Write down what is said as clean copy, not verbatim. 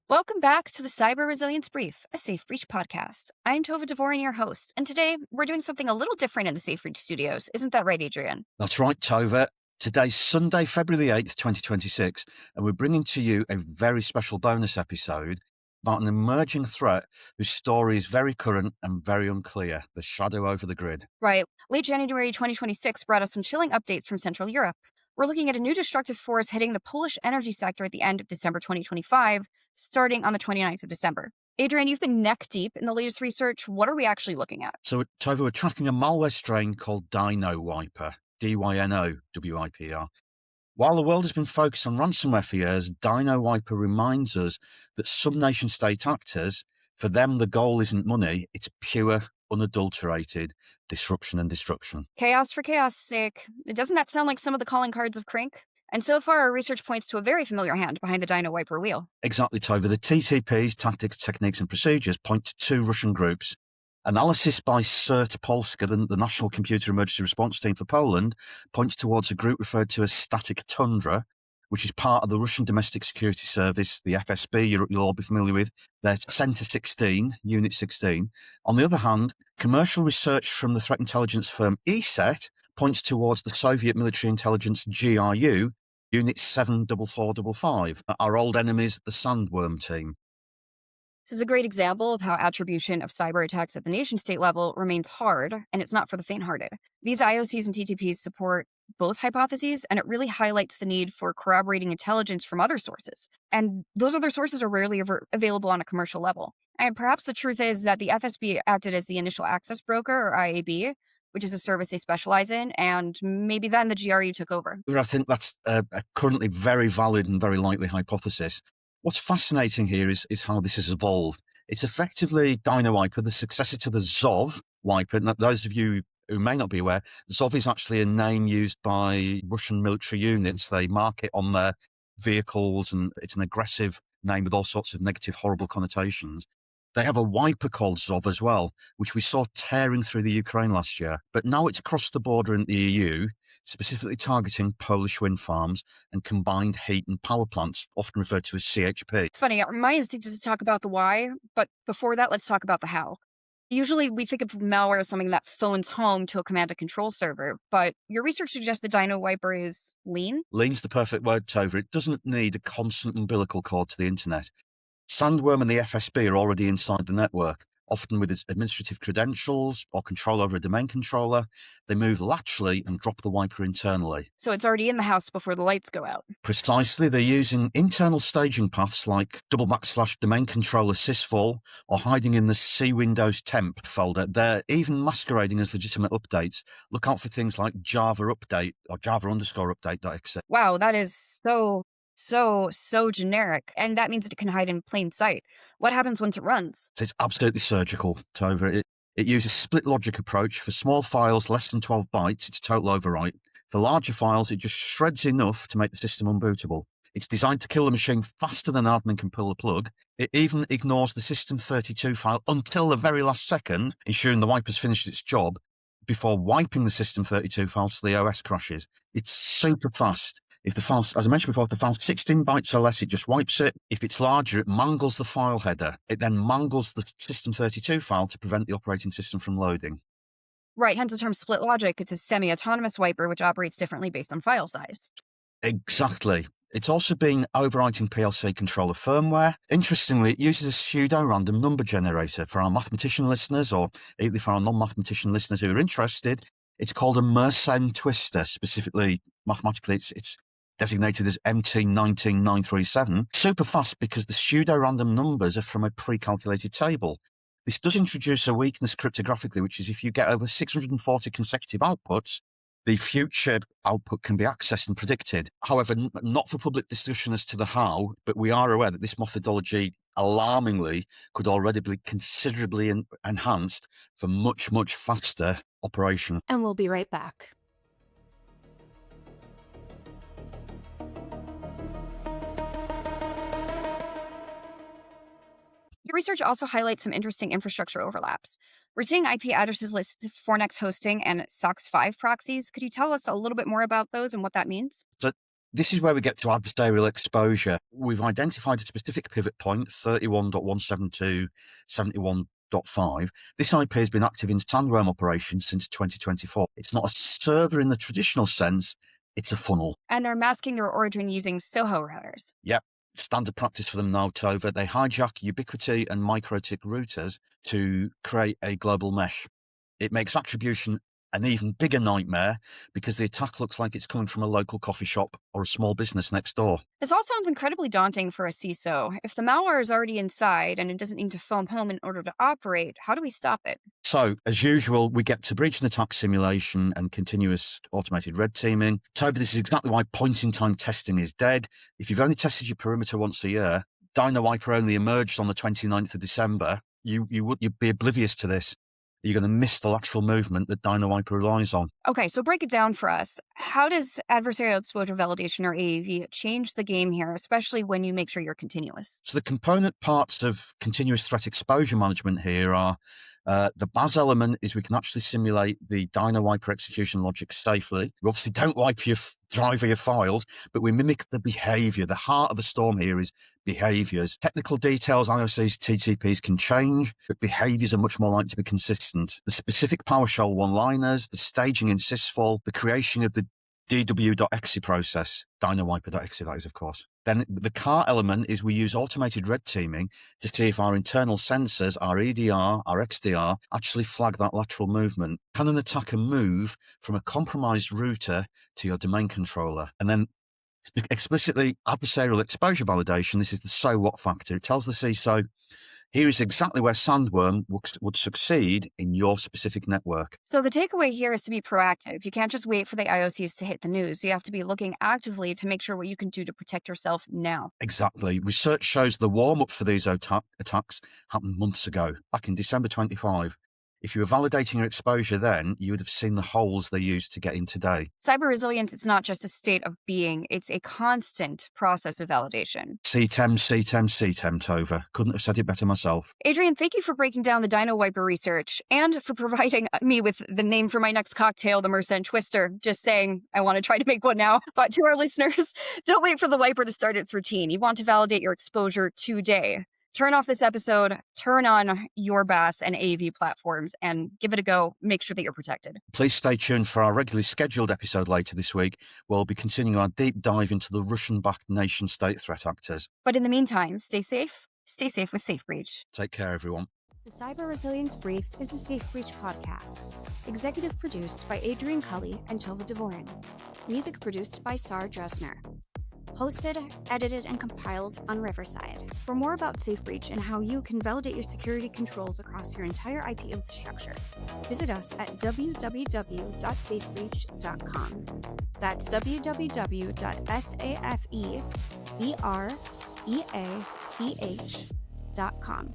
Welcome back to the Cyber Resilience Brief, a SafeBreach podcast. I'm Tova Dvorin, your host, and today we're doing something a little different in the SafeBreach studios. Isn't that right, Adrian? That's right, Tova. Today's Sunday, February the 8th, 2026, and we're bringing to you a very special bonus episode about an emerging threat whose story is very current and very unclear, the shadow over the grid. Right. Late January 2026 brought us some chilling updates from Central Europe. We're looking at a new destructive force hitting the Polish energy sector at the end of December 2025, starting on the 29th of December. Adrian, you've been neck deep in the latest research. What are we actually looking at? So, Tova, we're tracking a malware strain called DynoWiper, DynoWiper. While the world has been focused on ransomware for years, DynoWiper reminds us that some nation-state actors, for them the goal isn't money, it's pure, unadulterated disruption and destruction. Chaos for chaos' sake. Doesn't that sound like some of the calling cards of Crink? And so far, our research points to a very familiar hand behind the DynoWiper wheel. Exactly, Tova. The TTPs, tactics, techniques, and procedures, point to two Russian groups. Analysis by CERT Polska, the National Computer Emergency Response Team for Poland, points towards a group referred to as Static Tundra, which is part of the Russian Domestic Security Service, the FSB, you'll all be familiar with. They're Centre 16, Unit 16. On the other hand, commercial research from the threat intelligence firm ESET points towards the Soviet military intelligence GRU, Unit 74455, our old enemies, the Sandworm team. This is a great example of how attribution of cyber attacks at the nation-state level remains hard, and it's not for the faint-hearted. These IOCs and TTPs support both hypotheses, and it really highlights the need for corroborating intelligence from other sources. And those other sources are rarely available on a commercial level. And perhaps the truth is that the FSB acted as the initial access broker, or IAB, which is a service they specialize in, and maybe then the GRU took over. I think that's a currently very valid and very likely hypothesis. What's fascinating here is how this has evolved. It's effectively DynoWiper, the successor to the ZOV Wiper. And those of you who may not be aware, ZOV is actually a name used by Russian military units. They mark it on their vehicles, and it's an aggressive name with all sorts of negative, horrible connotations. They have a wiper called ZOV as well, which we saw tearing through the Ukraine last year. But now it's crossed the border in the EU, specifically targeting Polish wind farms and combined heat and power plants, often referred to as CHP. It's funny, my instinct is to talk about the why, but before that, let's talk about the how. Usually we think of malware as something that phones home to a command and control server, but your research suggests the DynoWiper is lean? Lean's the perfect word, Tova. It doesn't need a constant umbilical cord to the internet. Sandworm and the FSB are already inside the network, often with its administrative credentials or control over a domain controller. They move laterally and drop the wiper internally. So it's already in the house before the lights go out. Precisely. They're using internal staging paths like /domain controller sysvol or hiding in the C Windows temp folder. They're even masquerading as legitimate updates. Look out for things like Java update or Java_update.exe. Wow, that is so generic, and that means it can hide in plain sight. What happens once it runs? It's absolutely surgical, Tova. It uses split logic approach. For small files less than 12 bytes, it's a total overwrite. For larger files, it just shreds enough to make the system unbootable. It's designed to kill the machine faster than an admin can pull the plug. It even ignores the system32 file until the very last second, ensuring the wiper's finished its job before wiping the system32 file so the OS crashes. It's super fast. If the file, as I mentioned before, if the file's 16 bytes or less, it just wipes it. If it's larger, it mangles the file header. It then mangles the system32 file to prevent the operating system from loading. Right, hence the term split logic. It's a semi-autonomous wiper which operates differently based on file size. Exactly. It's also been overwriting PLC controller firmware. Interestingly, it uses a pseudo-random number generator. For our mathematician listeners, or even for our non-mathematician listeners who are interested, it's called a Mersenne twister. Specifically, mathematically, it's designated as MT19937, super fast because the pseudo-random numbers are from a pre-calculated table. This does introduce a weakness cryptographically, which is if you get over 640 consecutive outputs, the future output can be accessed and predicted. However, not for public discussion as to the how, but we are aware that this methodology, alarmingly, could already be considerably enhanced for much, much faster operation. And we'll be right back. Your research also highlights some interesting infrastructure overlaps. We're seeing IP addresses listed for Fornex hosting and SOCKS 5 proxies. Could you tell us a little bit more about those and what that means? So This is where we get to adversarial exposure. We've identified a specific pivot point, 31.172.71.5. This IP has been active in Sandworm operations since 2024. It's not a server in the traditional sense, it's a funnel. And they're masking their origin using Soho routers. Yep. Standard practice for them now, Tova. They hijack Ubiquiti and MikroTik routers to create a global mesh. It makes attribution an even bigger nightmare because the attack looks like it's coming from a local coffee shop or a small business next door. This all sounds incredibly daunting for a CISO. If the malware is already inside and it doesn't need to foam home in order to operate, how do we stop it? So, as usual, we get to breach and attack simulation and continuous automated red teaming. Toby, this is exactly why point-in-time testing is dead. If you've only tested your perimeter once a year, DynoWiper only emerged on the 29th of December, you'd be oblivious to this. You're going to miss the lateral movement that DynoWiper relies on. Okay, so break it down for us. How does adversarial exposure validation, or AEV, change the game here, especially when you make sure you're continuous? So the component parts of continuous threat exposure management here are the BAS element is we can actually simulate the DynoWiper execution logic safely. We obviously don't wipe your drive or your files, but we mimic the behavior. The heart of the storm here is behaviors. Technical details, IOCs, TTPs can change, but behaviors are much more likely to be consistent. The specific PowerShell one-liners, the staging in sysvol, the creation of the dw.exe process, DynoWiper.exe that is, of course. Then the car element is we use automated red teaming to see if our internal sensors, our EDR, our XDR, actually flag that lateral movement. Can an attacker move from a compromised router to your domain controller? And then explicitly adversarial exposure validation, this is the so what factor. It tells the CISO, here is exactly where Sandworm would succeed in your specific network. So the takeaway here is to be proactive. You can't just wait for the IOCs to hit the news. You have to be looking actively to make sure what you can do to protect yourself now. Exactly. Research shows the warm-up for these attacks happened months ago, back in December 25. If you were validating your exposure then, you would have seen the holes they used to get in today. Cyber resilience is not just a state of being, it's a constant process of validation. CTEM, Tova. Couldn't have said it better myself. Adrian, thank you for breaking down the DynoWiper research and for providing me with the name for my next cocktail, the Mercent Twister. Just saying, I want to try to make one now. But to our listeners, don't wait for the wiper to start its routine. You want to validate your exposure today. Turn off this episode, turn on your BAS and AV platforms, and give it a go. Make sure that you're protected. Please stay tuned for our regularly scheduled episode later this week. We'll be continuing our deep dive into the Russian-backed nation-state threat actors. But in the meantime, stay safe with SafeBreach. Take care, everyone. The Cyber Resilience Brief is a SafeBreach podcast. Executive produced by Adrian Culley and Tova Dvorin. Music produced by Sarah Dressner. Hosted, edited, and compiled on Riverside. For more about SafeBreach and how you can validate your security controls across your entire IT infrastructure, visit us at www.safebreach.com. That's www.safebeach.com.